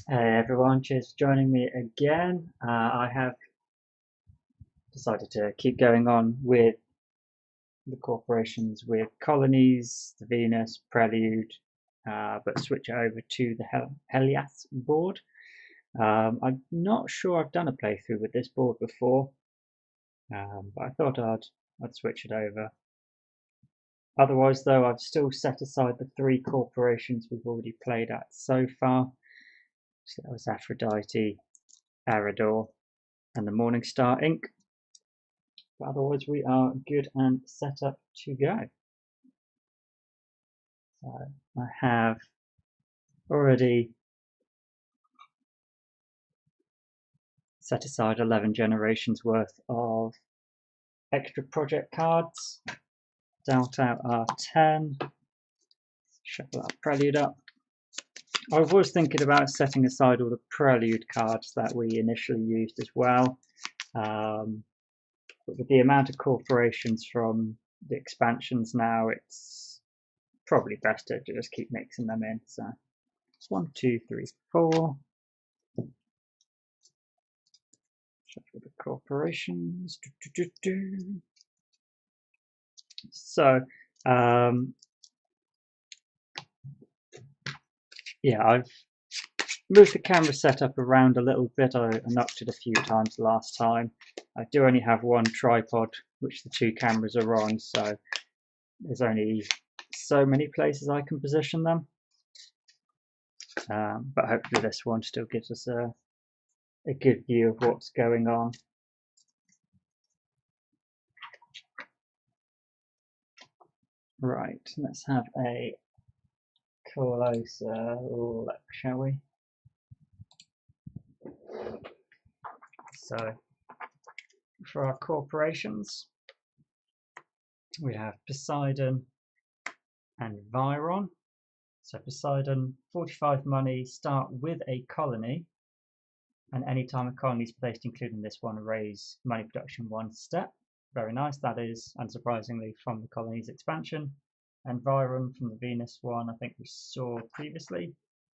Hey everyone, cheers for joining me again. I have decided to keep going on with the corporations with Colonies, the Venus, Prelude, but switch it over to the Heliath board. I'm not sure I've done a playthrough with this board before, but I thought I'd switch it over. Otherwise, though, I've still set aside the three corporations we've already played at so far. So that was Aphrodite, Arador, and the Morningstar Inc. But otherwise, we are good and set up to go. So I have already set aside 11 generations worth of extra project cards. Dealt out our 10. Shuffle our Prelude up. I was thinking about setting aside all the Prelude cards that we initially used as well. But with the amount of corporations from the expansions now, it's probably best to just keep mixing them in. So it's 1, 2, 3, 4. Shuffle the corporations. So, yeah, I've moved the camera setup around a little bit. I knocked it a few times last time. I do only have one tripod, which the two cameras are on, so there's only so many places I can position them. But hopefully this one still gives us a good view of what's going on. Right, let's have a closer look, shall we? So, for our corporations, we have Poseidon and Viron. So Poseidon, 45 money, start with a colony, and anytime a colony is placed, including this one, raise money production 1 step. Very nice. That is, unsurprisingly, from the Colonies expansion. And Viron from the Venus one, I think we saw previously,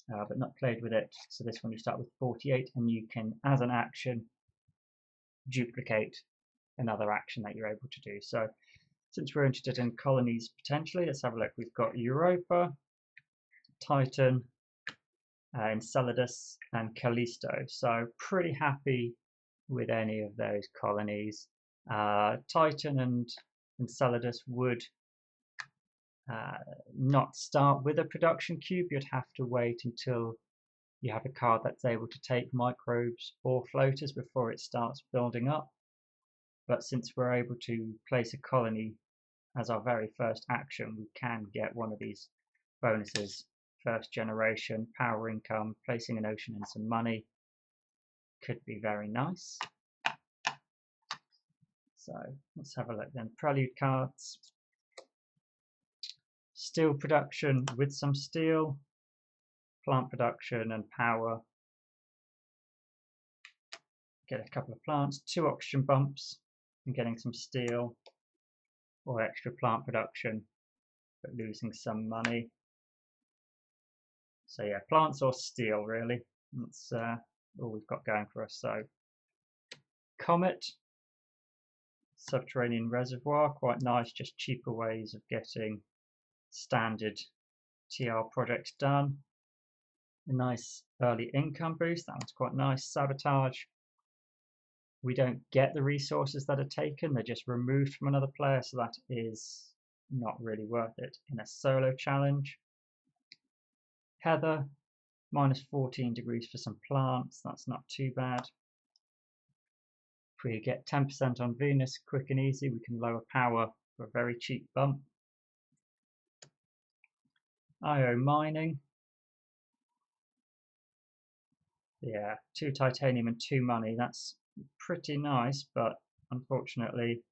but not played with it. So this one you start with 48, and you can, as an action, duplicate another action that you're able to do. So since we're interested in colonies potentially, let's have a look. We've got Europa, Titan, Enceladus, and Callisto. So pretty happy with any of those colonies. Titan and Enceladus would not start with a production cube. You'd have to wait until you have a card that's able to take microbes or floaters before it starts building up. But since we're able to place a colony as our very first action, we can get one of these bonuses. First generation, power income, placing an ocean and some money could be very nice. So let's have a look then. Prelude cards. Steel production with some steel, plant production and power. Get a couple of plants, 2 oxygen bumps, and getting some steel, or extra plant production, but losing some money. So yeah, plants or steel really. That's all we've got going for us. So Comet, subterranean reservoir, quite nice, just cheaper ways of getting standard TR projects done. A nice early income boost, that one's quite nice. Sabotage, we don't get the resources that are taken, they're just removed from another player, so that is not really worth it in a solo challenge. Heather, minus 14 degrees for some plants, that's not too bad. If we get 10% on Venus, quick and easy, we can lower power for a very cheap bump. IO mining. Yeah, 2 titanium and 2 money, that's pretty nice, but unfortunately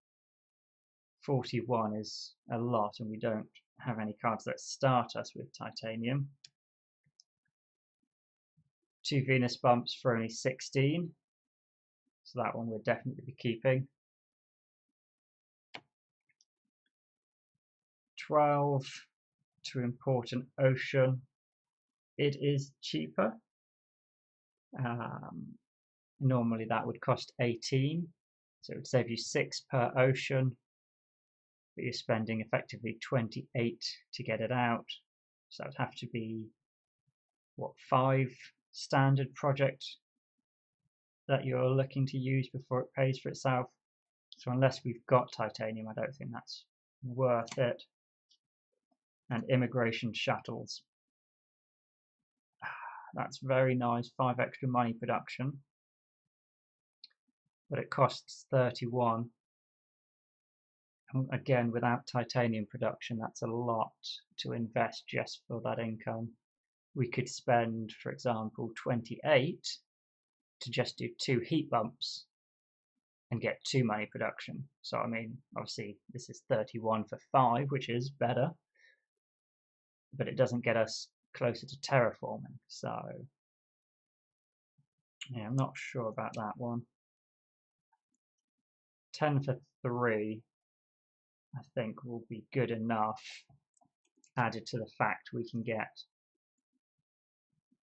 41 is a lot and we don't have any cards that start us with titanium. 2 Venus bumps for only 16, so that one we'll definitely be keeping. 12 to import an ocean. It is cheaper, Normally that would cost 18, so it would save you 6 per ocean, but you're spending effectively 28 to get it out. So that would have to be, what, 5 standard project that you're looking to use before it pays for itself. So unless we've got titanium, I don't think that's worth it. And immigration shuttles. That's very nice, 5 extra money production. But it costs 31. And again, without titanium production, that's a lot to invest just for that income. We could spend, for example, 28 to just do 2 heat bumps and get 2 money production. So I mean, obviously this is 31 for 5, which is better, but it doesn't get us closer to terraforming. So yeah, I'm not sure about that one. 10 for 3, I think, will be good enough, added to the fact we can get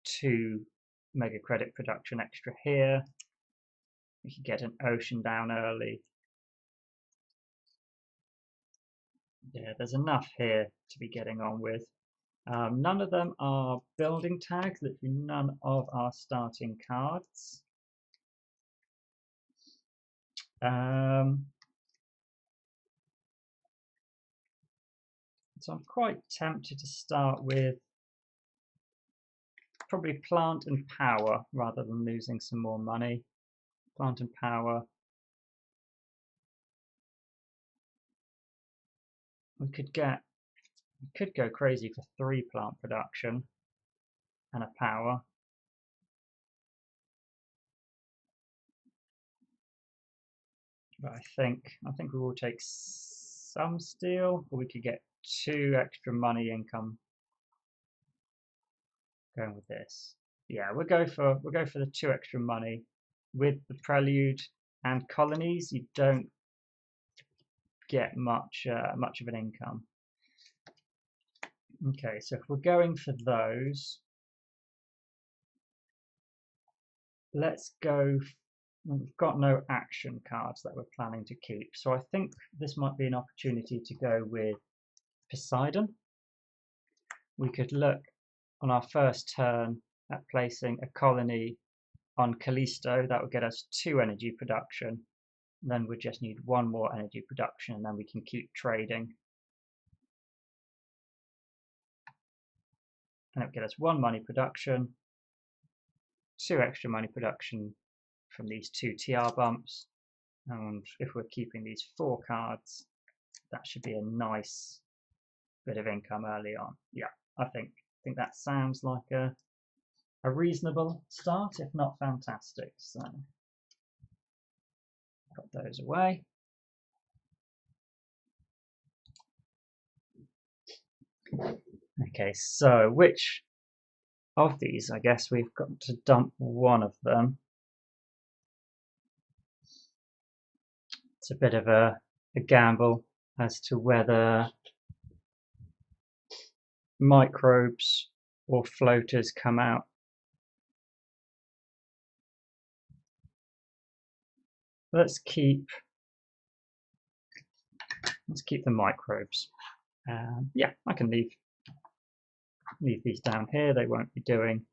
2 mega credit production extra here. We could get an ocean down early. Yeah, there's enough here to be getting on with. None of them are building tags, literally none of our starting cards. So I'm quite tempted to start with probably plant and power rather than losing some more money. Plant and power. We could go crazy for 3 plant production and a power. But I think we will take some steel, or we could get 2 extra money income going with this. Yeah, we'll go for the 2 extra money. With the Prelude and Colonies, you don't get much of an income. Okay, so if we're going for those, let's go. We've got no action cards that we're planning to keep, so I think this might be an opportunity to go with Poseidon. We could look on our first turn at placing a colony on Callisto. That would get us 2 energy production. Then we just need 1 more energy production, and then we can keep trading. And it would get us 1 money production, 2 extra money production from these 2 TR bumps. And if we're keeping these 4 cards, that should be a nice bit of income early on. Yeah, I think that sounds like a reasonable start, if not fantastic. So put those away. Okay, so which of these? I guess we've got to dump one of them. It's a bit of a gamble as to whether microbes or floaters come out. Let's keep the microbes. Yeah, I can leave these down here. They won't be doing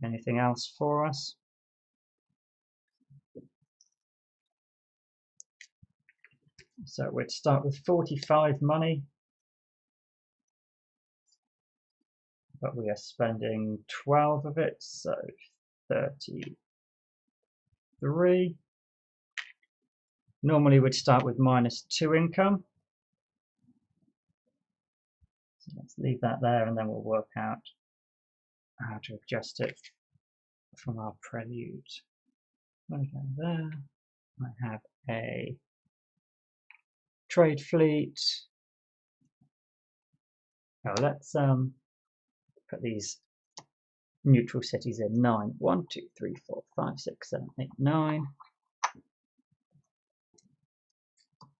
anything else for us. So we'd start with 45 money, but we are spending 12 of it, so 33. Normally we'd start with -2 income. So let's leave that there, and then we'll work out how to adjust it from our Prelude. Okay, there. I have a trade fleet. Now let's put these neutral cities in. 9, 1, 2, 3, 4, 5, 6, 7, 8, 9.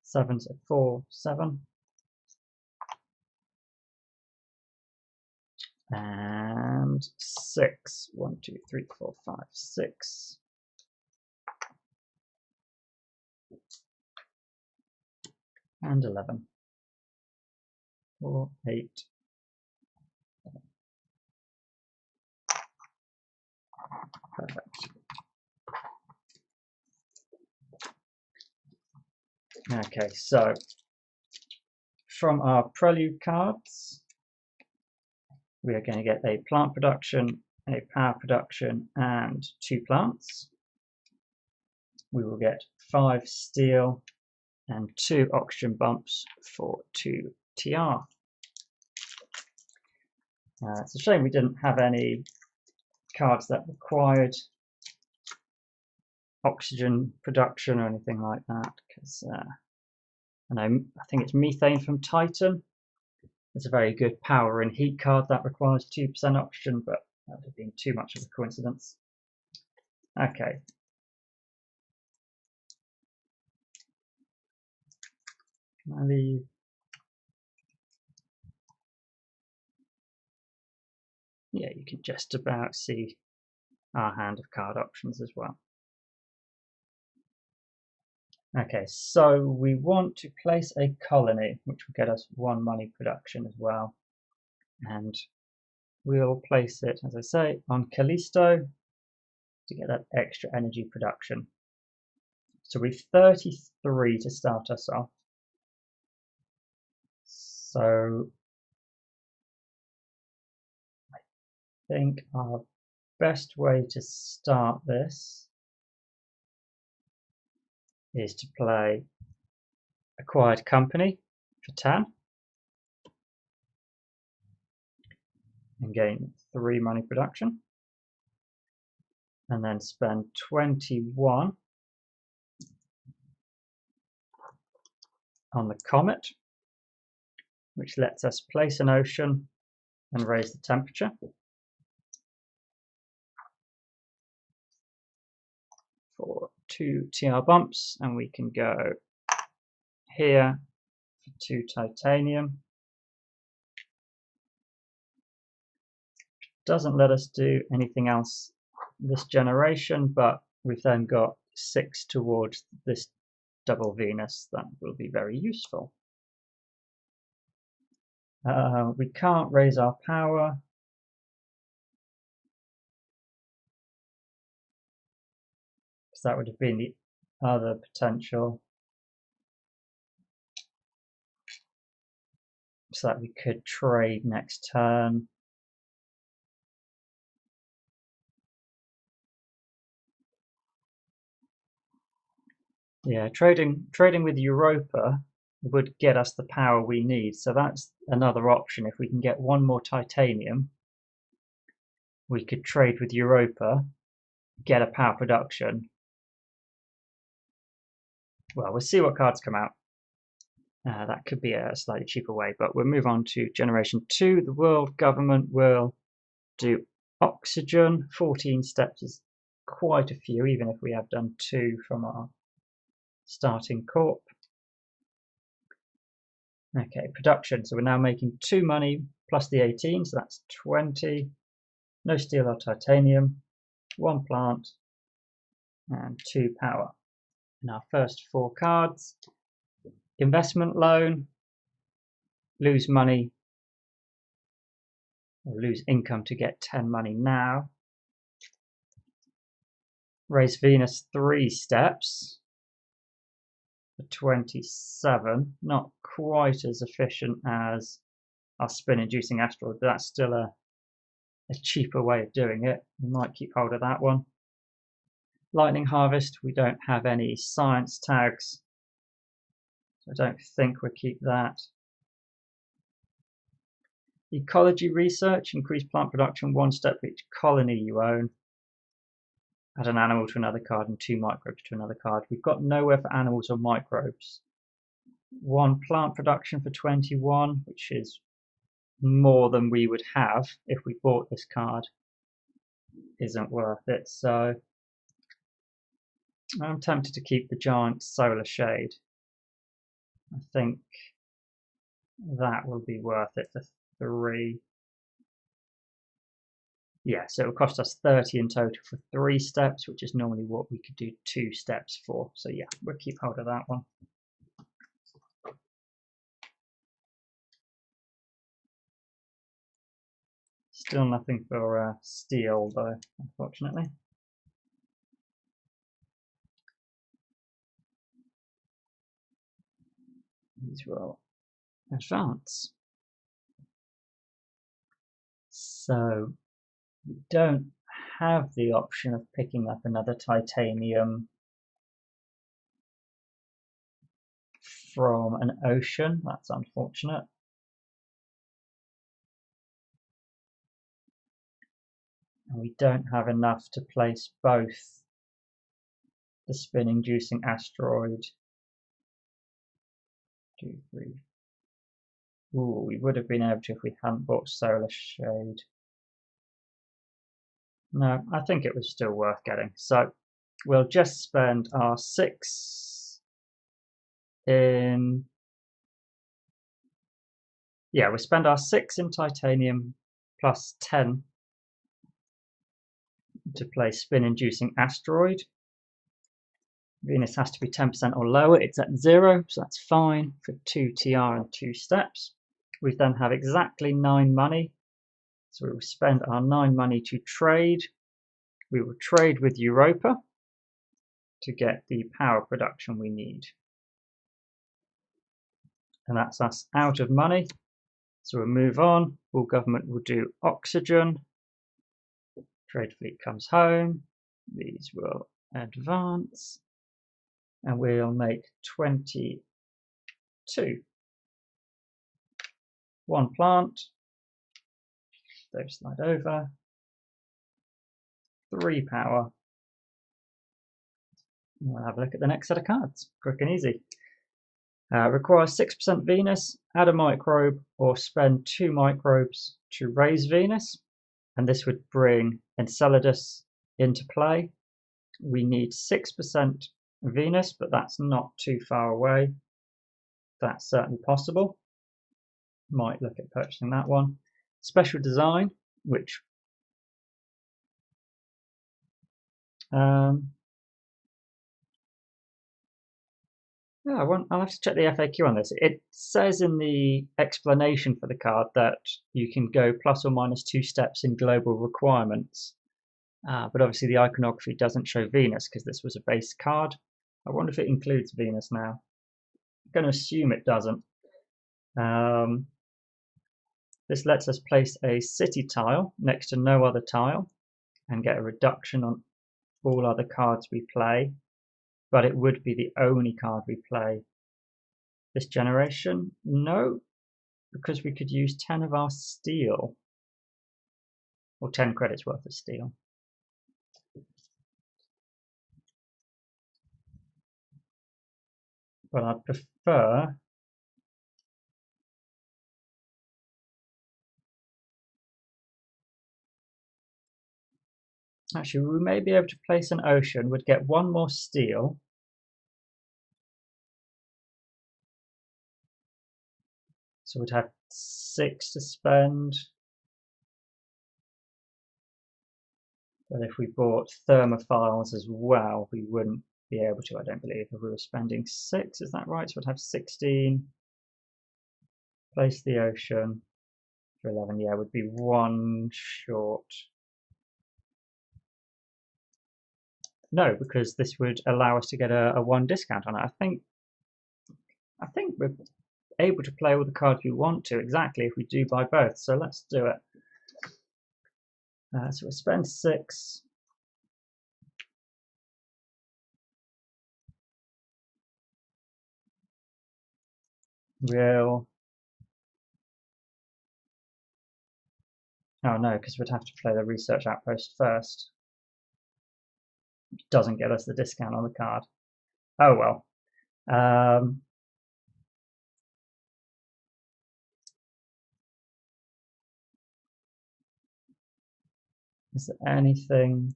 7, so 4, 7. And and 6. 1, 2, 3, 4, 5, 6. And 11. 4, 8. Perfect. Okay, so from our Prelude cards, we are going to get a plant production, a power production, and 2 plants. We will get 5 steel and 2 oxygen bumps for 2 TR. It's a shame we didn't have any cards that required oxygen production or anything like that, because I think it's methane from Titan. It's a very good power and heat card that requires 2% oxygen, but that would have been too much of a coincidence. Okay. Can I leave? Yeah, you can just about see our hand of card options as well. Okay, so we want to place a colony, which will get us 1 money production as well. And we'll place it, as I say, on Callisto to get that extra energy production. So we've 33 to start us off. So I think our best way to start this is to play Acquired Company for 10 and gain 3 money production, and then spend 21 on the Comet, which lets us place an ocean and raise the temperature. For 2 TR bumps, and we can go here for 2 titanium. Doesn't let us do anything else this generation, but we've then got 6 towards this double Venus. That will be very useful. We can't raise our power. Because that would have been the other potential. So that we could trade next turn. Yeah, trading with Europa would get us the power we need. So that's another option. If we can get 1 more titanium, we could trade with Europa, get a power production. Well, we'll see what cards come out. That could be a slightly cheaper way, but we'll move on to Generation 2. The world government will do oxygen. 14 steps is quite a few, even if we have done 2 from our starting corp. Okay, production. So we're now making 2 money plus the 18, so that's 20. No steel or titanium. 1 plant and 2 power. And our first 4 cards. Investment loan. Lose money. Or lose income to get 10 money now. Raise Venus 3 steps. For 27, not quite as efficient as our spin-inducing asteroid, but that's still a cheaper way of doing it. We might keep hold of that one. Lightning Harvest, we don't have any science tags, so I don't think we'll keep that. Ecology Research, increase plant production 1 step for each colony you own. Add an animal to another card and 2 microbes to another card. We've got nowhere for animals or microbes. 1 plant production for 21, which is more than we would have if we bought this card. Isn't worth it, so I'm tempted to keep the giant solar shade. I think that will be worth it for 3. Yeah, so it will cost us 30 in total for 3 steps, which is normally what we could do 2 steps for. So yeah, we'll keep hold of that one. Still nothing for steel though, unfortunately. These will advance. So we don't have the option of picking up another titanium from an ocean. That's unfortunate. And we don't have enough to place both the spin-inducing asteroid. 2, 3. Ooh, we would have been able to if we hadn't bought Solar Shade. No, I think it was still worth getting. So we'll just spend our 6 in... Yeah, we'll spend our 6 in titanium plus 10 to play spin-inducing asteroid. Venus has to be 10% or lower. It's at 0, so that's fine for 2 TR and 2 steps. We then have exactly 9 money. So we will spend our 9 money to trade. We will trade with Europa to get the power production we need. And that's us out of money. So we'll move on. All government will do oxygen. Trade fleet comes home. These will advance. And we'll make 22. 1 plant. Those slide over. 3 power. We'll have a look at the next set of cards. Quick and easy. Requires 6% Venus, add a microbe, or spend 2 microbes to raise Venus. And this would bring Enceladus into play. We need 6% Venus, but that's not too far away. That's certainly possible. Might look at purchasing that one. Special design, which yeah, I'll have to check the FAQ on this. It says in the explanation for the card that you can go plus or minus 2 steps in global requirements. But obviously the iconography doesn't show Venus because this was a base card. I wonder if it includes Venus now. I'm going to assume it doesn't. This lets us place a city tile next to no other tile and get a reduction on all other cards we play. But it would be the only card we play this generation. No, because we could use 10 of our steel, or 10 credits worth of steel. But I'd prefer actually we may be able to place an ocean, would get 1 more steel. So we'd have 6 to spend. But if we bought thermophiles as well, we wouldn't be able to, I don't believe, if we were spending 6, is that right? So we'd have 16. Place the ocean for 11, yeah, would be 1 short. No, because this would allow us to get a 1 discount on it. I think we're able to play all the cards we want to exactly if we do buy both. So let's do it. So we'll spend 6. We'll... Oh no, because we'd have to play the research outpost first. It doesn't get us the discount on the card. Oh well. Is there anything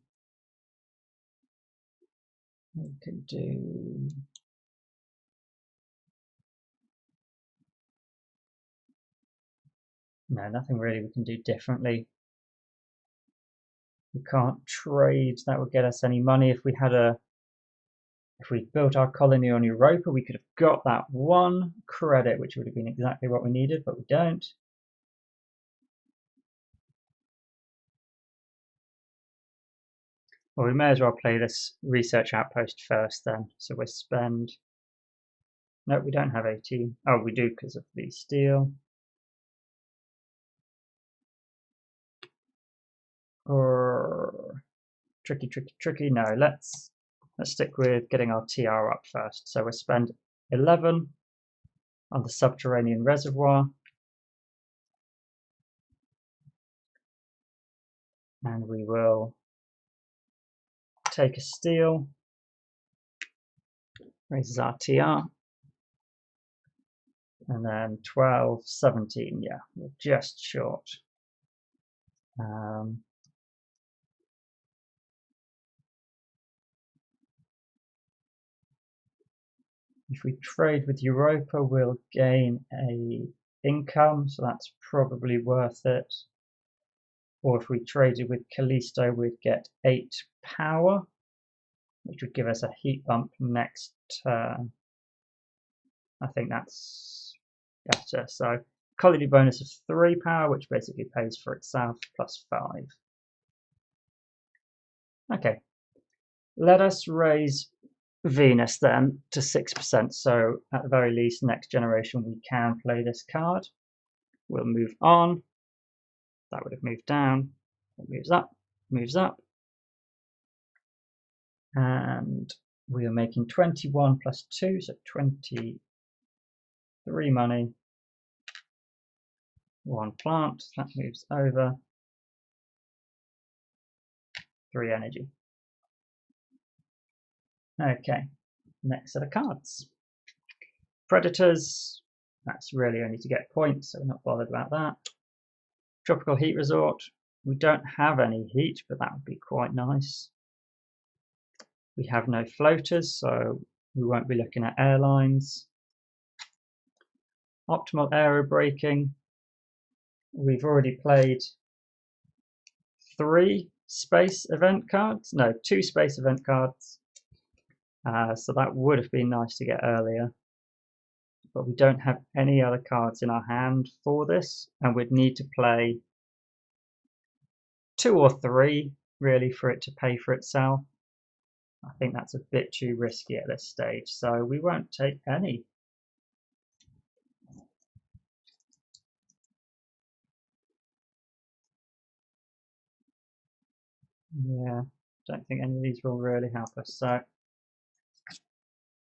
we can do? No, nothing really we can do differently. We can't trade. That would get us any money. If we built our colony on Europa, we could have got that 1 credit, which would have been exactly what we needed, but we don't. Well, we may as well play this research outpost first then. So we'll spend... No, we don't have 18. Oh, we do because of the steel. Or tricky. No, let's stick with getting our TR up first. So we'll spend 11 on the subterranean reservoir. And we will take a steel. Raises our TR. And then 12, 17, yeah, we're just short. If we trade with Europa, we'll gain a income, so that's probably worth it. Or if we traded with Callisto, we'd get 8 power, which would give us a heat bump next turn. I think that's better. So colony bonus of 3 power, which basically pays for itself, plus 5. Okay, let us raise Venus then to 6%. So at the very least, next generation we can play this card. We'll move on. That would have moved down. It moves up, moves up. And we are making 21 plus 2, so 23 money. 1 plant, that moves over. 3 energy. Okay, next set of cards. Predators, that's really only to get points, so we're not bothered about that. Tropical Heat Resort, we don't have any heat, but that would be quite nice. We have no floaters, so we won't be looking at airlines. Optimal aero braking, we've already played 2 space event cards, so that would have been nice to get earlier, but we don't have any other cards in our hand for this, and we'd need to play 2 or 3 really for it to pay for itself. I think that's a bit too risky at this stage, so we won't take any. Yeah, don't think any of these will really help us, so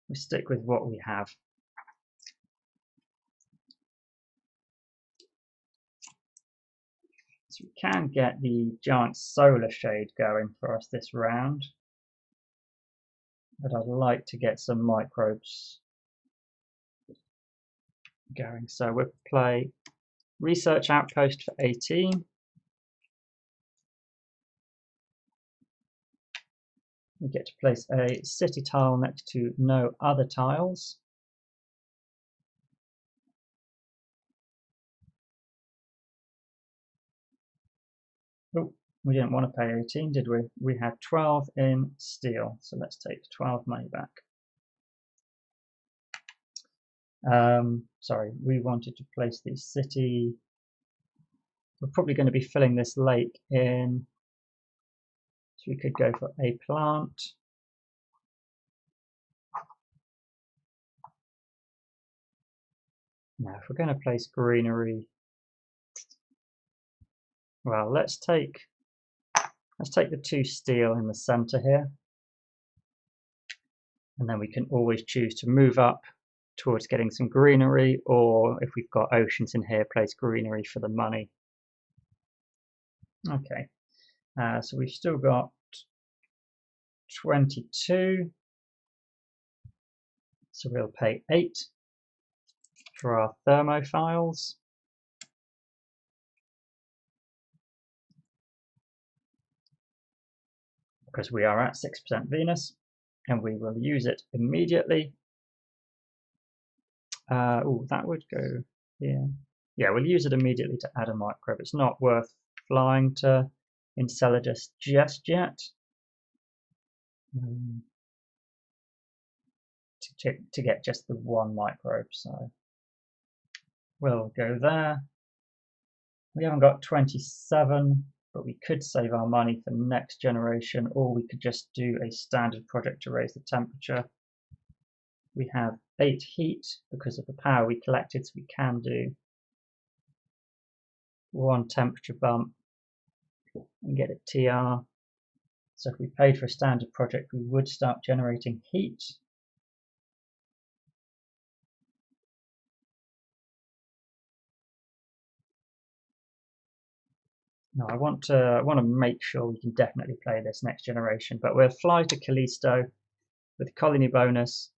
we stick with what we have. So we can get the giant solar shade going for us this round, but I'd like to get some microbes going. So we'll play research outpost for 18. We get to place a city tile next to no other tiles. Oh, we didn't want to pay 18, did we? We had 12 in steel, so let's take 12 money back. Sorry, we wanted to place the city. We're probably going to be filling this lake in, so we could go for a plant. Now, if we're going to place greenery, well, let's take the 2 steel in the center here, and then we can always choose to move up towards getting some greenery, or if we've got oceans in here, place greenery for the money. Okay, so we've still got 22, so we'll pay 8 for our thermophiles. Because we are at 6% Venus, and we will use it immediately. Oh, that would go here. Yeah, we'll use it immediately to add a microbe. It's not worth flying to Enceladus just yet. To get just the one microbe, so we'll go there. We haven't got 27, but we could save our money for next generation, or we could just do a standard project to raise the temperature. We have 8 heat because of the power we collected, so we can do 1 temperature bump and get a TR. So if we paid for a standard project, we would start generating heat. No, I want to make sure we can definitely play this next generation, but we'll fly to Callisto with colony bonus.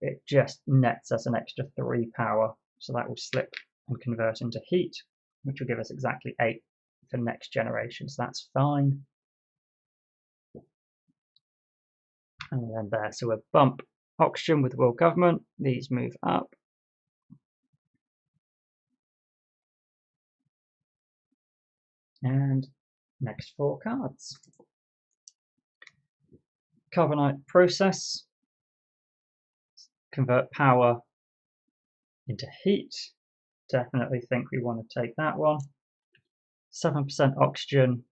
It just nets us an extra 3 power, so that will slip and convert into heat, which will give us exactly 8 for next generation, so that's fine. And then there, so we'll bump oxygen with world government. These move up. And next 4 cards. Carbonite process. Convert power into heat. Definitely think we want to take that one. 7% oxygen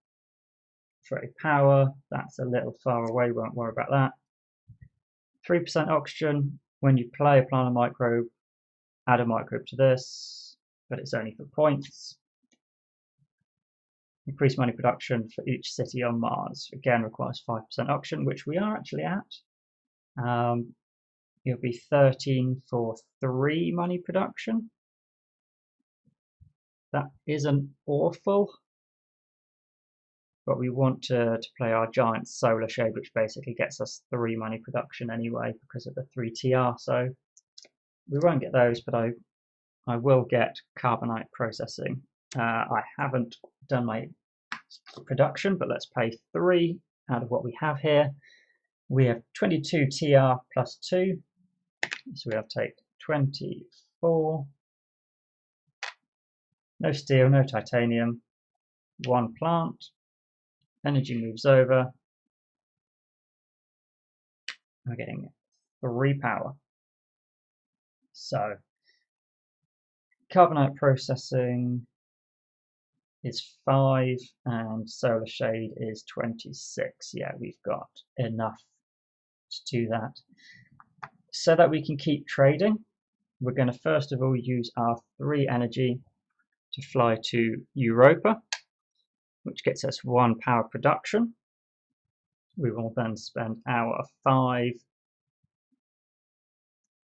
for a power. That's a little far away, won't worry about that. 3% oxygen. When you play a planar microbe, add a microbe to this, but it's only for points. Increase money production for each city on Mars. Again, requires 5% oxygen, which we are actually at. It'll be 13 for 3 money production. That isn't awful, but we want to play our giant solar shade, which basically gets us 3 money production anyway because of the 3 TR. So we won't get those, but I will get carbonite processing. I haven't done my production, but let's pay 3 out of what we have here. We have 22 TR plus 2, so we'll take 24. No steel, no titanium, 1 plant. Energy moves over. We're getting 3 power. So carbonite processing is 5 and solar shade is 26. Yeah, we've got enough to do that. So that we can keep trading, we're going to first of all use our 3 energy to fly to Europa, which gets us 1 power production. We will then spend our 5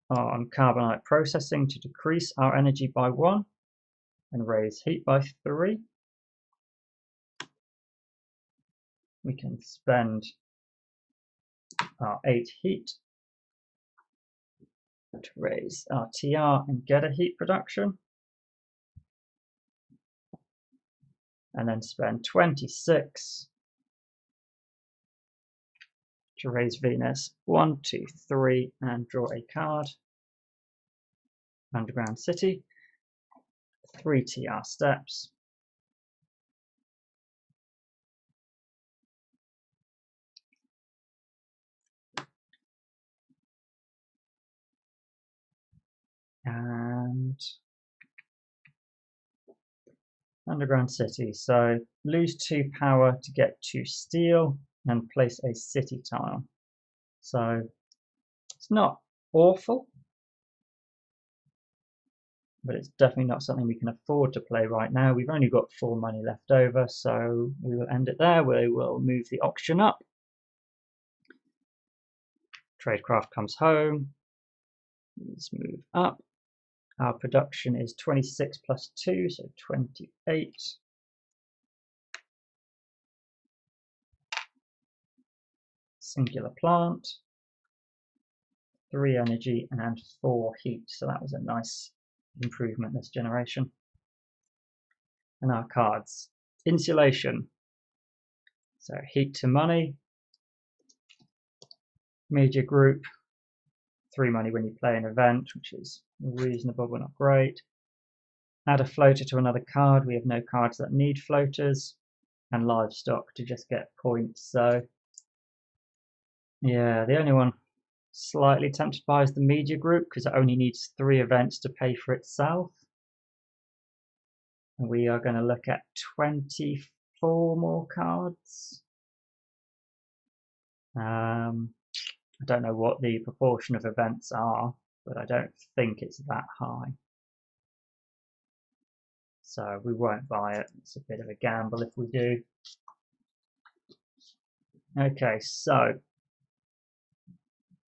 on carbonite processing to decrease our energy by 1 and raise heat by 3. We can spend our 8 heat to raise our TR and get a heat production. And then spend 26 to raise Venus. 1, 2, 3, and draw a card. Underground City. 3 TR steps. And Underground City. So lose 2 power to get 2 steel and place a city tile. So it's not awful, but it's definitely not something we can afford to play right now. We've only got 4 money left over, so we will end it there. We will move the auction up. Tradecraft comes home. Let's move up. Our production is 26 plus 2, so 28. Singular plant. 3 energy and 4 heat, so that was a nice improvement this generation. And our cards. Insulation. So heat to money. Media group. 3 money when you play an event, which is reasonable but not great. Add a floater to another card. We have no cards that need floaters. and livestock to just get points. So yeah, the only one slightly tempted by is the media group, because it only needs 3 events to pay for itself. And we are going to look at 24 more cards. I don't know what the proportion of events are, but I don't think it's that high. So we won't buy it. It's a bit of a gamble if we do. Okay, so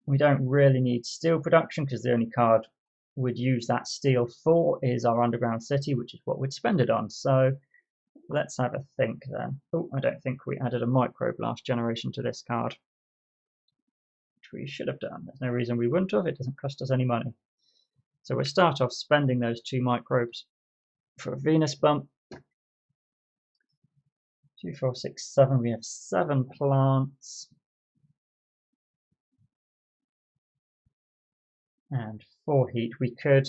we don't really need steel production, because the only card we'd use that steel for is our underground city, which is what we'd spend it on. So let's have a think then. Oh, I don't think we added a microblast generation to this card, which we should have done. There's no reason we wouldn't have. It doesn't cost us any money. So we'll start off spending those 2 microbes for a Venus bump. 2, 4, 6, 7. We have 7 plants. And 4 heat. We could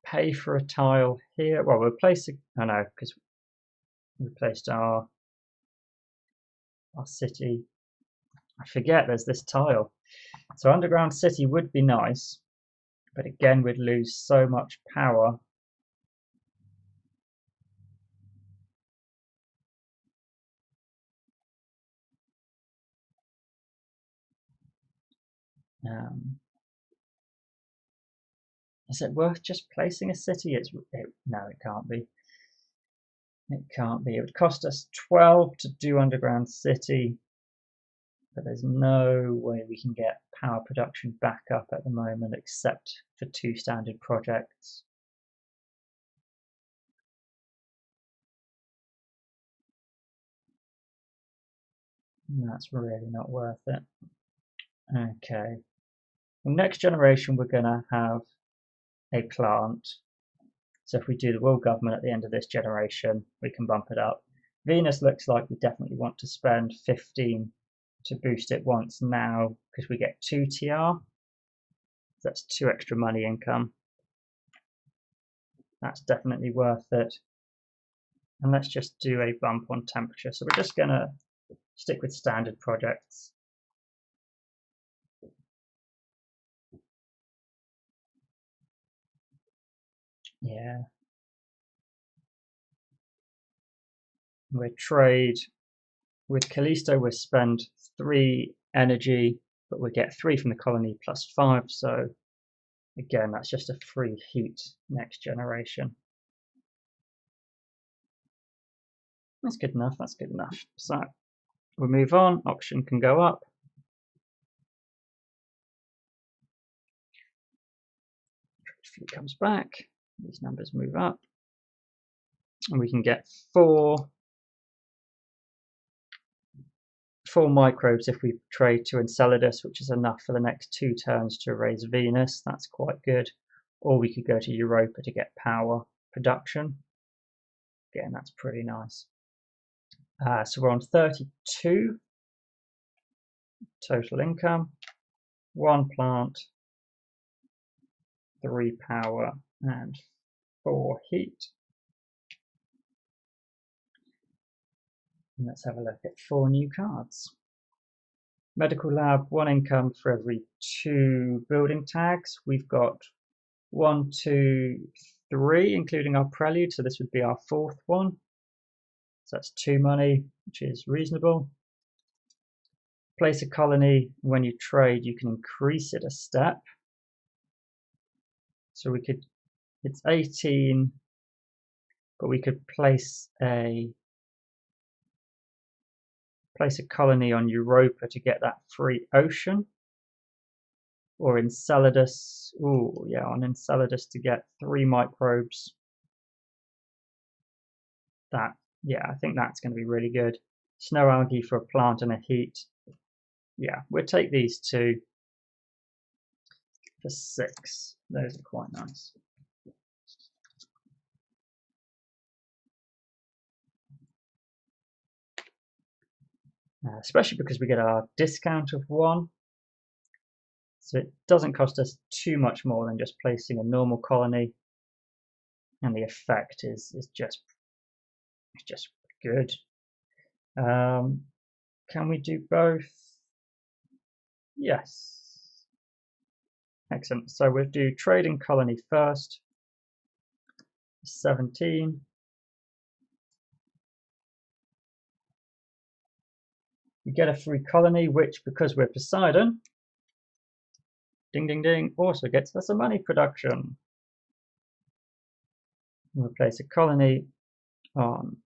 pay for a tile here. Well, we'll place it. Oh no, because we placed our city. I forget there's this tile. So underground city would be nice, but again we'd lose so much power. Is it worth just placing a city? No, it can't be. It can't be. It would cost us 12 to do underground city, but there's no way we can get power production back up at the moment except for 2 standard projects. And that's really not worth it. Okay. Well, next generation we're going to have a plant. So if we do the world government at the end of this generation, we can bump it up. Venus looks like we definitely want to spend 15 to boost it once now, because we get 2 TR. That's 2 extra money income. That's definitely worth it. And let's just do a bump on temperature. So we're just going to stick with standard projects. Yeah. We'll trade with Callisto. We'll spend 3 energy, but we'll get 3 from the colony plus 5. So again, that's just a free heat next generation. That's good enough. That's good enough. So we'll move on. Auction can go up. If it comes back, these numbers move up. And we can get 4 microbes if we trade to Enceladus, which is enough for the next 2 turns to raise Venus. That's quite good. Or we could go to Europa to get power production. Again, that's pretty nice. So we're on 32 total income. 1 plant, 3 power, and 4 heat. And let's have a look at 4 new cards. Medical lab, 1 income for every 2 building tags. We've got 1, 2, 3, including our Prelude, so this would be our 4th one. So that's 2 money, which is reasonable. Place a colony. When you trade, you can increase it a step. So we could, it's 18, but we could place a colony on Europa to get that free ocean. Or Enceladus, on Enceladus to get 3 microbes. I think that's going to be really good. Snow algae for a plant and a heat. Yeah, we'll take these 2 for 6. Those are quite nice. Especially because we get our discount of 1. So it doesn't cost us too much more than just placing a normal colony. and the effect is just good. Can we do both? Yes. Excellent. So we'll do trading colony first. 17. We get a free colony, which, because we're Poseidon, ding ding ding, also gets us a money production. We'll place a colony on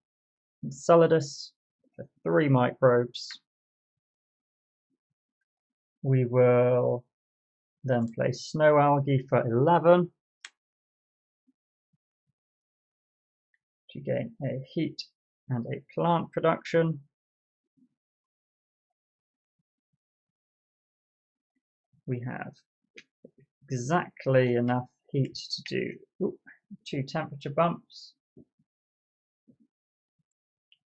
Enceladus for 3 microbes. We will then place snow algae for 11 to gain a heat and a plant production. We have exactly enough heat to do 2 temperature bumps.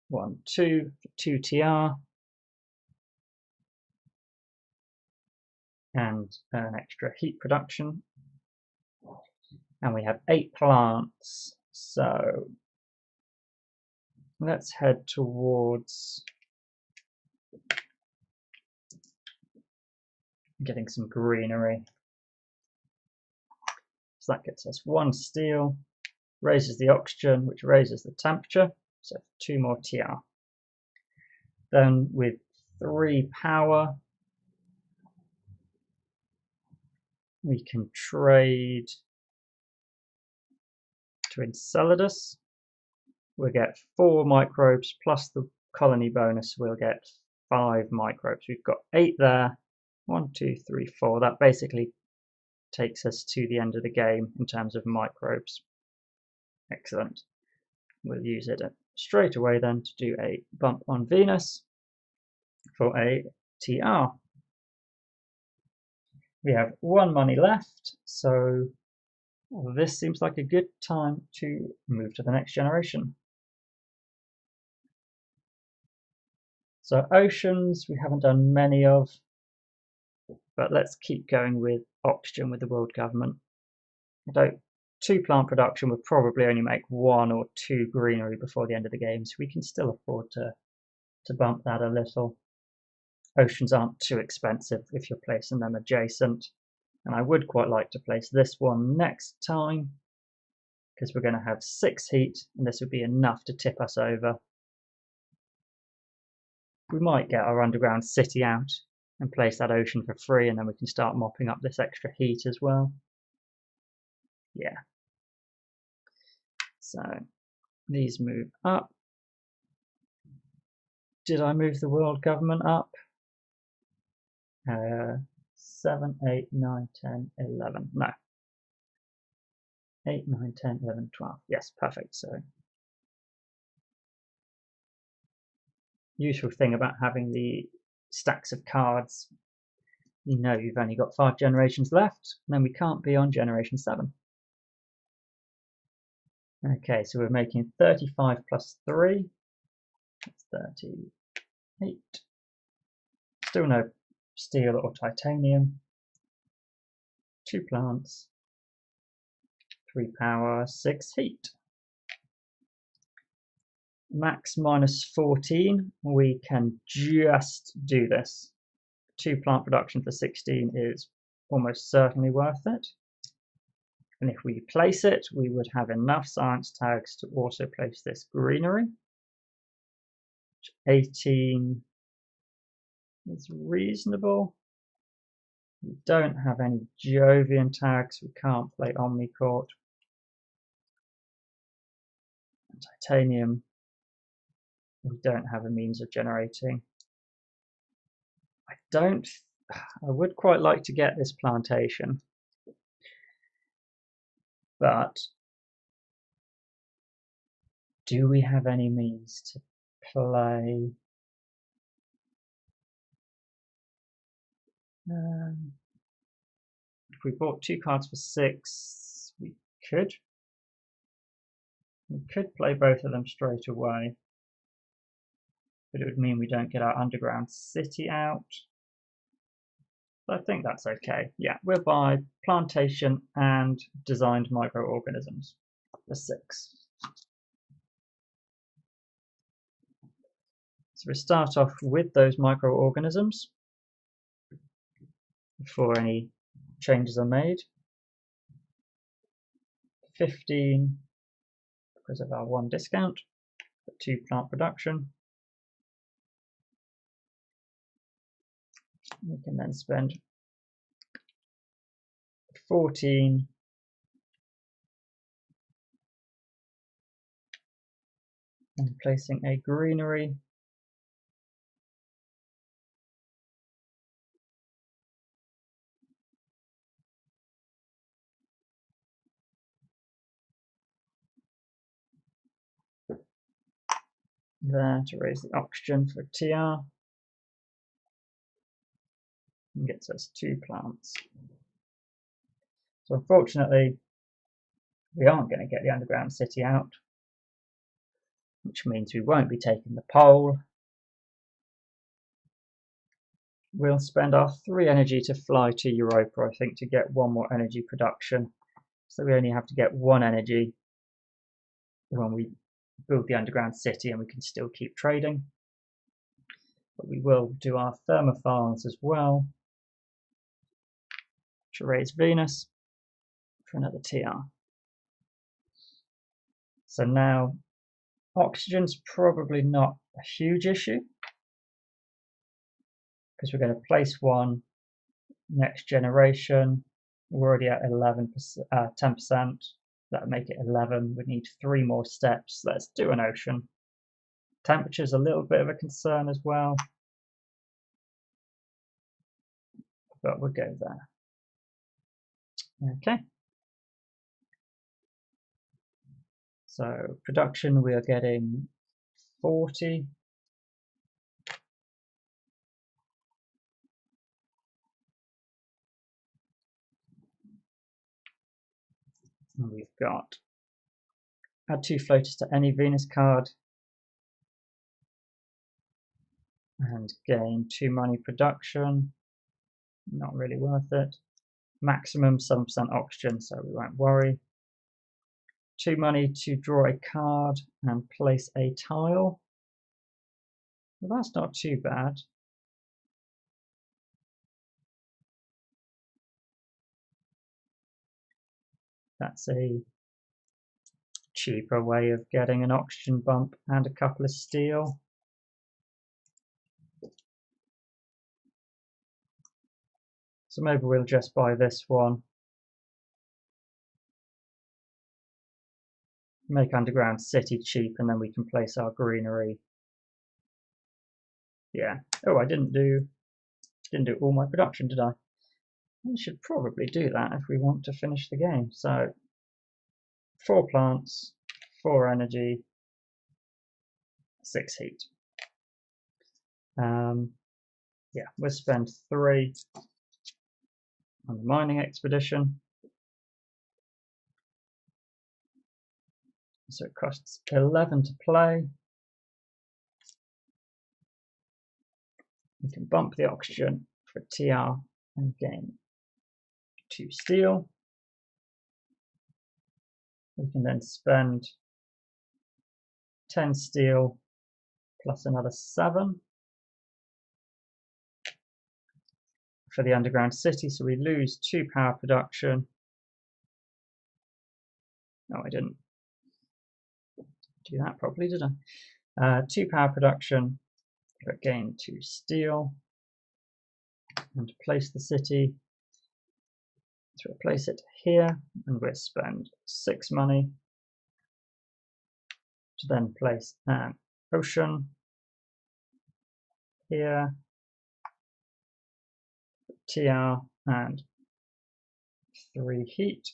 1, 2 for 2 TR. And an extra heat production. And we have 8 plants. So let's head towards getting some greenery. So that gets us 1 steel, raises the oxygen, which raises the temperature, so 2 more TR. Then with 3 power, we can trade to Enceladus. We'll get 4 microbes plus the colony bonus, we'll get 5 microbes. We've got 8 there. 1, 2, 3, 4. That basically takes us to the end of the game in terms of microbes. Excellent. We'll use it straight away then to do a bump on Venus for a TR. We have 1 money left, so this seems like a good time to move to the next generation. So oceans we haven't done many of, but let's keep going with oxygen with the world government. Although 2 plant production would probably only make 1 or 2 greenery before the end of the game, so we can still afford to bump that a little. Oceans aren't too expensive if you're placing them adjacent, and I would quite like to place this one next time because we're going to have 6 heat and this would be enough to tip us over. We might get our underground city out and place that ocean for free, and then we can start mopping up this extra heat as well. Yeah. So these move up. Did I move the world government up? 7, 8, 9, 10, 11. No. 8, 9, 10, 11, 12. Yes, perfect. So useful thing about having the stacks of cards, you know you've only got 5 generations left, and then we can't be on generation 7. Okay, so we're making 35 plus 3. That's 38. Still no steel or titanium. 2 plants. 3 power, 6 heat. Max minus 14. We can just do this. 2 plant production for 16 is almost certainly worth it. And if we place it, we would have enough science tags to also place this greenery. 18 is reasonable. We don't have any Jovian tags. We can't play Omnicourt. And titanium, we don't have a means of generating. I would quite like to get this plantation, but do we have any means to play? If we bought 2 cards for 6, we could play both of them straight away, but it would mean we don't get our underground city out. But I think that's okay. Yeah, we'll buy plantation and designed microorganisms. for 6. So we start off with those microorganisms before any changes are made. 15 because of our 1 discount, for 2 plant production. We can then spend 14 on placing a greenery. There to raise the oxygen for TR. And gets us 2 plants. So unfortunately, we aren't going to get the underground city out, which means we won't be taking the pole. We'll spend our 3 energy to fly to Europa, I think, to get 1 more energy production. So we only have to get 1 energy when we build the underground city, and we can still keep trading. But we will do our thermophiles as well to raise Venus for another TR. So now oxygen's probably not a huge issue, because we're going to place 1 next generation. We're already at 10%. That'll make it 11. We need 3 more steps. Let's do an ocean. Temperature's a little bit of a concern as well, but we'll go there. Okay. So production, we are getting 40. And we've got add 2 floaters to any Venus card and gain 2 money production. Not really worth it. Maximum 7% oxygen, so we won't worry. 2 money to draw a card and place a tile. Well, that's not too bad. That's a cheaper way of getting an oxygen bump and a couple of steel. So maybe we'll just buy this one. Make underground city cheap, and then we can place our greenery. Yeah. Oh, I didn't do all my production, did I? We should probably do that if we want to finish the game. So 4 plants, 4 energy, 6 heat. Yeah, we'll spend 3 on the mining expedition. So it costs 11 to play. We can bump the oxygen for TR and gain 2 steel. We can then spend 10 steel plus another 7 for the underground city, so we lose 2 power production. No, I didn't do that properly, did I? 2 power production, but gain 2 steel. And to place the city, to replace it here, and we'll spend 6 money to then place an ocean here, TR, and 3 heat.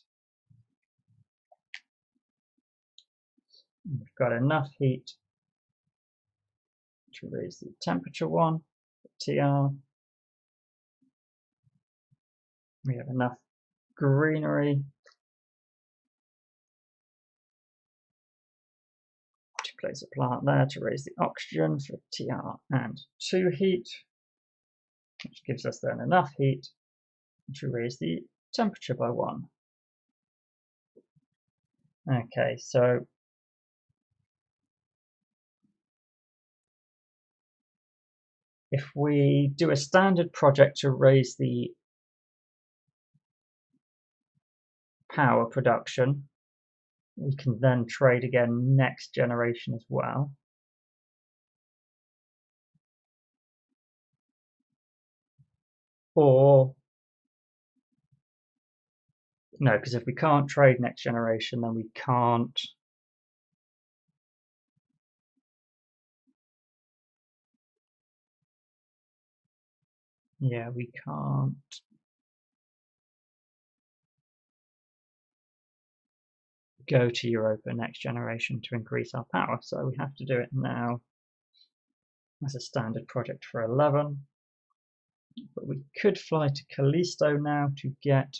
We've got enough heat to raise the temperature 1, TR. We have enough greenery to place a plant there to raise the oxygen for TR and 2 heat, which gives us then enough heat to raise the temperature by 1. Okay, so if we do a standard project to raise the power production, we can then trade again next generation as well. Or, no, because if we can't trade next generation, then we can't. Yeah, we can't go to Europa next generation to increase our power, so we have to do it now as a standard project for 11. But we could fly to Callisto now to get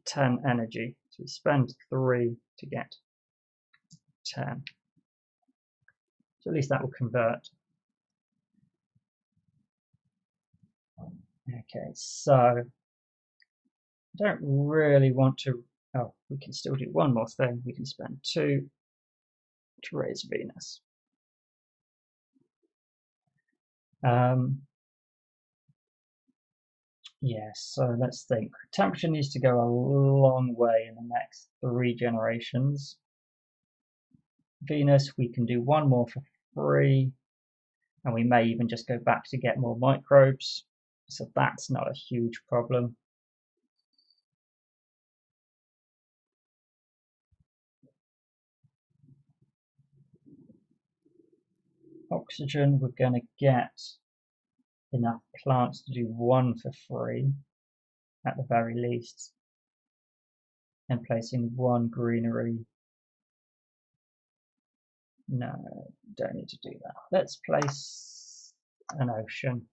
ten energy. So we spend 3 to get 10. So at least that will convert. Okay, so I don't really want to. Oh, we can still do one more thing. We can spend 2 to raise Venus. Yes, so let's think. Temperature needs to go a long way in the next 3 generations. Venus, we can do one more for free, and we may even just go back to get more microbes. So that's not a huge problem. Oxygen, we're going to get enough plants to do 1 for free, at the very least. And placing 1 greenery. No, don't need to do that. Let's place an ocean.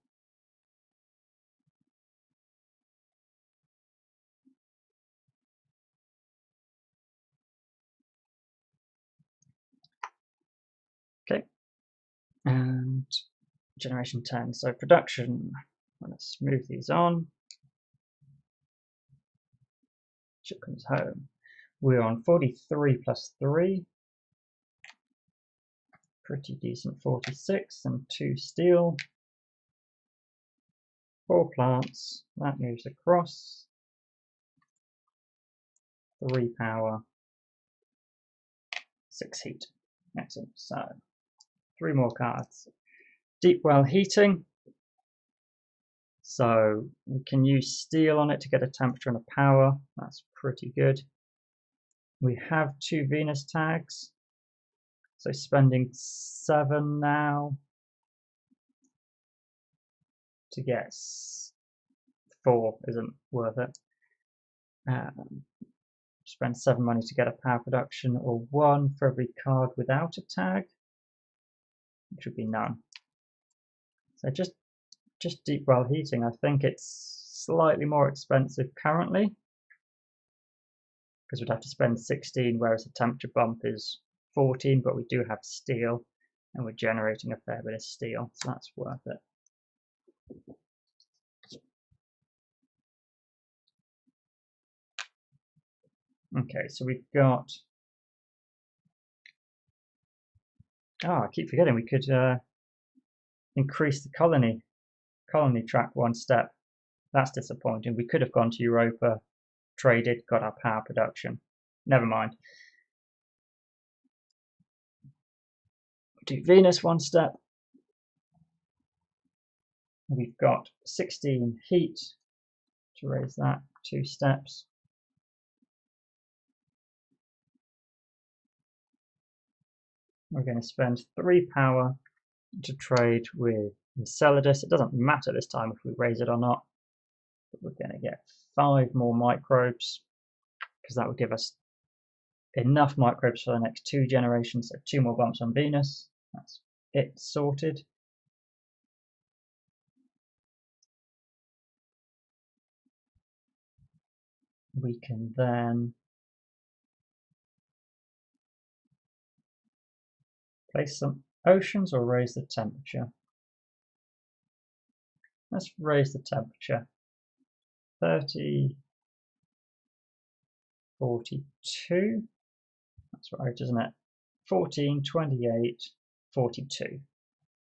Okay, and generation 10. So production, let's move these on. Ship comes home. We're on 43 plus 3. Pretty decent 46 and 2 steel. 4 plants. That moves across. 3 power. 6 heat. Excellent. So 3 more cards. Deep well heating. So we can use steel on it to get a temperature and a power. That's pretty good. We have 2 Venus tags. So spending 7 now to get 4 isn't worth it. Spend 7 money to get a power production, or 1 for every card without a tag, which would be none. So just deep well heating. I think it's slightly more expensive currently because we'd have to spend 16, whereas the temperature bump is 14, but we do have steel and we're generating a fair bit of steel, so that's worth it. Okay, so we've got, I keep forgetting we could increase the colony track 1 step. That's disappointing. We could have gone to Europa, traded, got our power production. Never mind. Do Venus 1 step. We've got 16 heat to raise that 2 steps. We're going to spend 3 power to trade with Enceladus. It doesn't matter this time if we raise it or not, but we're going to get 5 more microbes because that would give us enough microbes for the next 2 generations. So 2 more bumps on Venus. That's it sorted. We can then place some oceans or raise the temperature. Let's raise the temperature. 30, 42. That's right, isn't it? 14, 28, 42.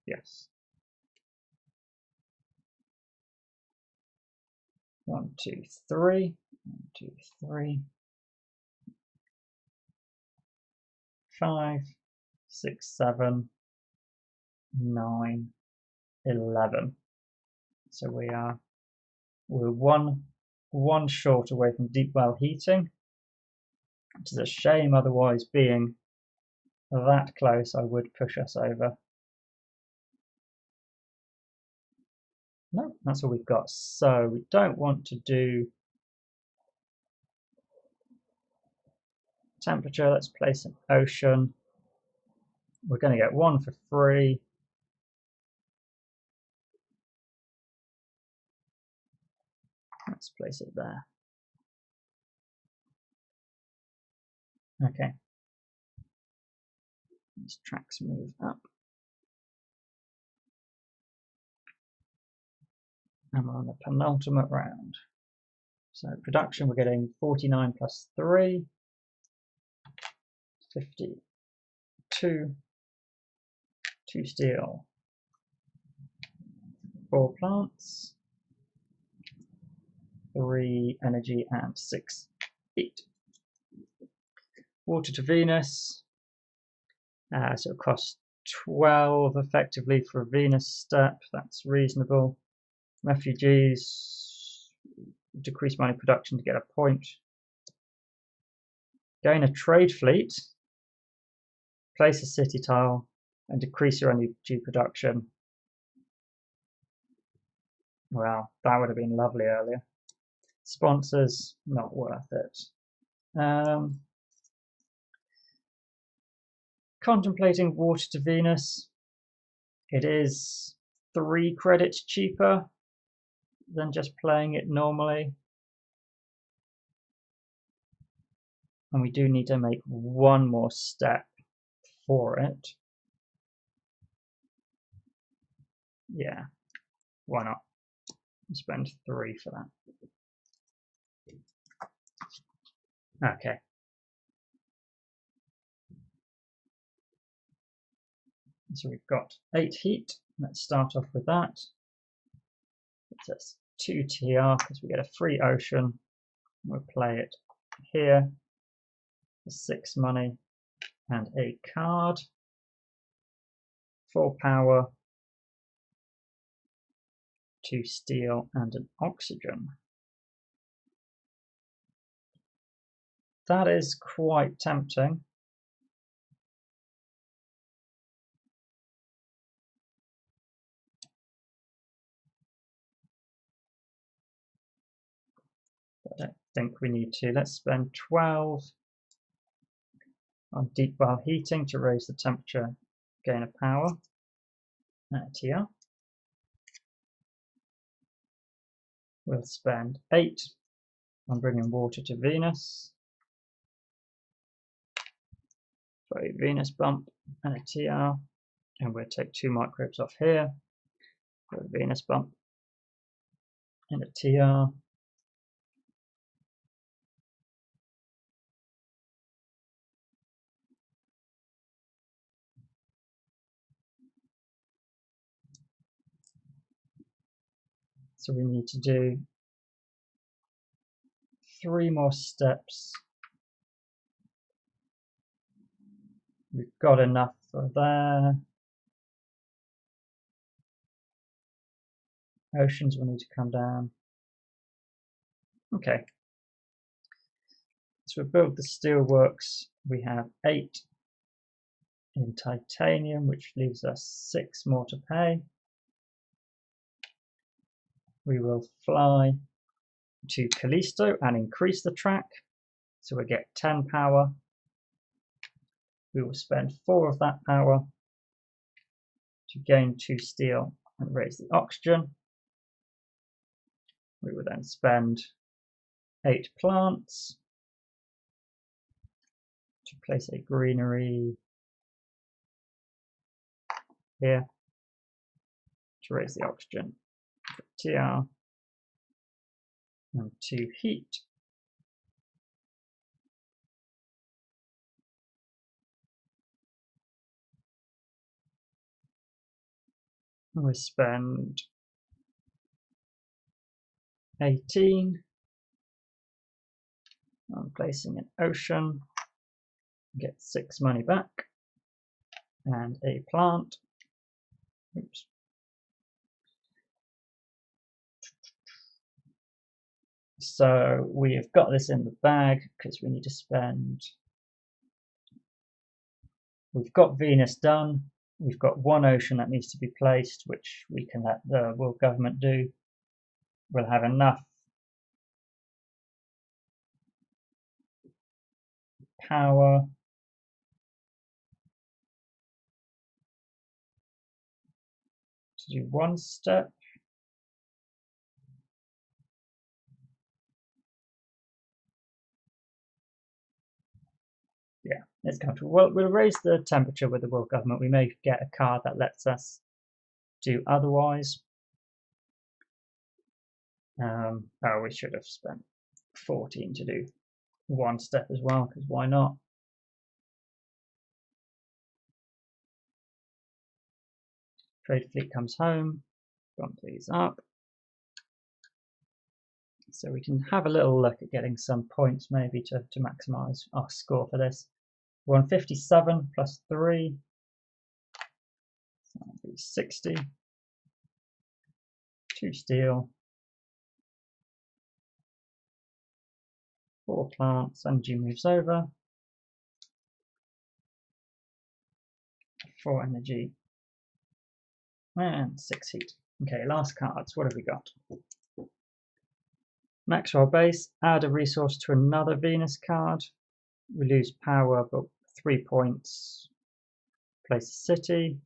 Yes. 1, 2, 3. 1, 2, 3. 5, 6, 7, 9, 11. So we're one short away from deep well heating, which is a shame. Otherwise, being that close, I would push us over. No, that's all we've got. So we don't want to do temperature. Let's place an ocean. We're going to get one for free. Let's place it there. Okay. These tracks move up. And we're on the penultimate round. So production, we're getting 49 plus 3, 52, 2 steel, 4 plants, 3 energy, and 6 heat. Water to Venus. So it costs 12 effectively for a Venus step. That's reasonable. Refugees, decrease mining production to get a point. Gain a trade fleet. Place a city tile and decrease your energy production. Well, that would have been lovely earlier. Sponsors, not worth it. Contemplating Water to Venus. It is 3 credits cheaper than just playing it normally. And we do need to make one more step for it. Yeah, why not? Spend 3 for that. Okay. So we've got 8 heat. Let's start off with that. That's 2 TR because we get a free ocean. We'll play it here for 6 money and a card. 4 power, 2 steel and an oxygen. That is quite tempting. I don't think we need to. Let's spend 12 on deep well heating to raise the temperature, gain a power. TR. We'll spend 8 on bringing water to Venus. For a Venus bump and a TR. And we'll take 2 microbes off here for a Venus bump and a TR. So we need to do 3 more steps. We've got enough for there. Oceans will need to come down. Okay. So we build the steelworks. We have 8 in titanium, which leaves us 6 more to pay. We will fly to Callisto and increase the track. So we get 10 power. We will spend 4 of that power to gain 2 steel and raise the oxygen. We will then spend 8 plants to place a greenery here to raise the oxygen. TR. and 2 heat. We spend 18 on placing an ocean, get 6 money back, and a plant. Oops. So we have got this in the bag because we need to spend. We've got Venus done. We've got 1 ocean that needs to be placed, which we can let the world government do. We'll have enough power to do 1 step. Yeah, it's comfortable. Well, we'll raise the temperature with the world government. We may get a card that lets us do otherwise. Oh, we should have spent 14 to do 1 step as well, because why not? Trade fleet comes home. Bump these up. So we can have a little look at getting some points maybe to maximise our score for this. 157 plus 3. So that'll be 60. 2 steel. 4 plants. Energy moves over. 4 energy. And 6 heat. Okay, last cards. What have we got? Maxwell base. Add a resource to another Venus card. We lose power, but 3 points. Place a city.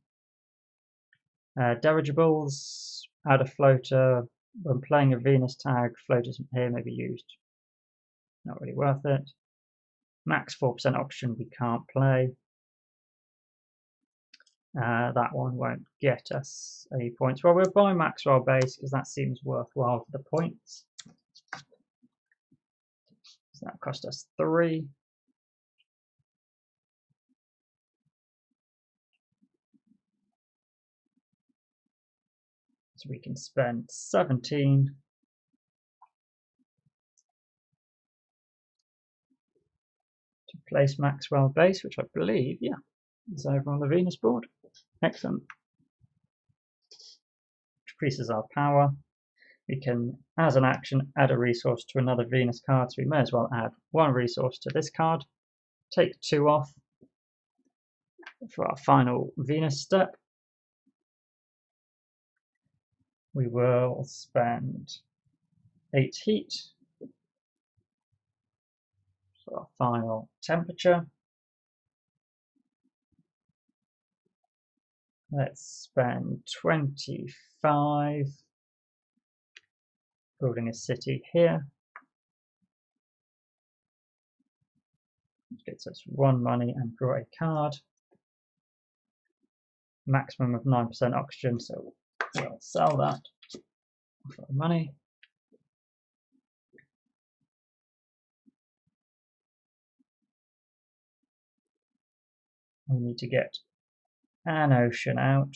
Dirigibles. Add a floater. When playing a Venus tag, floaters here may be used. Not really worth it. Max 4% oxygen we can't play. That one won't get us any points. Well, we'll buy Maxwell base because that seems worthwhile for the points. So that cost us 3. So we can spend 17 to place Maxwell base, which I believe, yeah, is over on the Venus board. Excellent. Increases our power. We can, as an action, add a resource to another Venus card, so we may as well add 1 resource to this card. Take 2 off for our final Venus step. We will spend 8 heat for our final temperature. Let's spend 25 building a city here. Which gets us 1 money and draw a card. Maximum of 9% oxygen, so we'll sell that for money. We need to get an ocean out.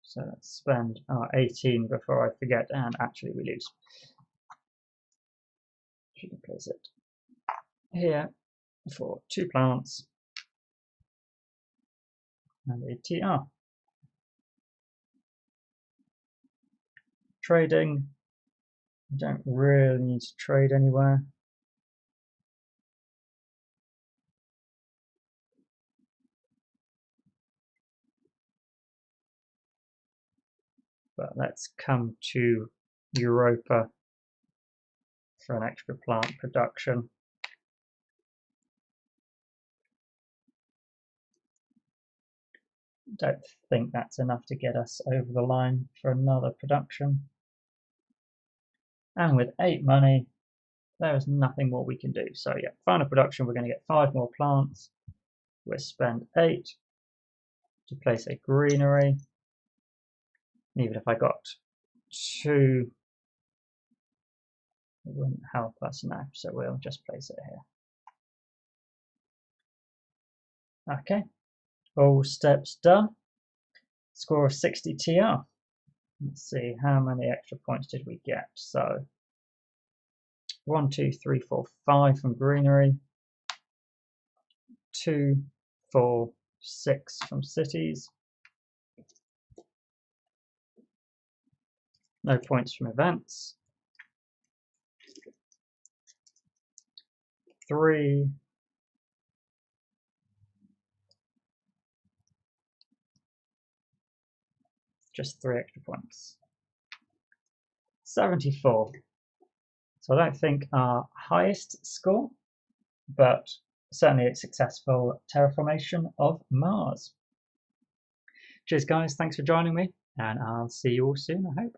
So let's spend our 18 before I forget, and actually we lose. We can place it here for 2 plants and a TR. Trading. We don't really need to trade anywhere. But let's come to Europa for an extra plant production. Don't think that's enough to get us over the line for another production. And with 8 money, there is nothing more we can do. So yeah, final production, we're going to get 5 more plants. We'll spend 8 to place a greenery. Even if I got 2 It wouldn't help us now, so we'll just place it here. Okay, all steps done. Score of 60 TR. Let's see, how many extra points did we get? So 1, 2, 3, 4, 5 from greenery, 2, 4, 6 from cities, no points from events, 3, just 3 extra points, 74. So I don't think our highest score, but certainly a successful terraformation of Mars. Cheers guys, thanks for joining me, and I'll see you all soon, I hope.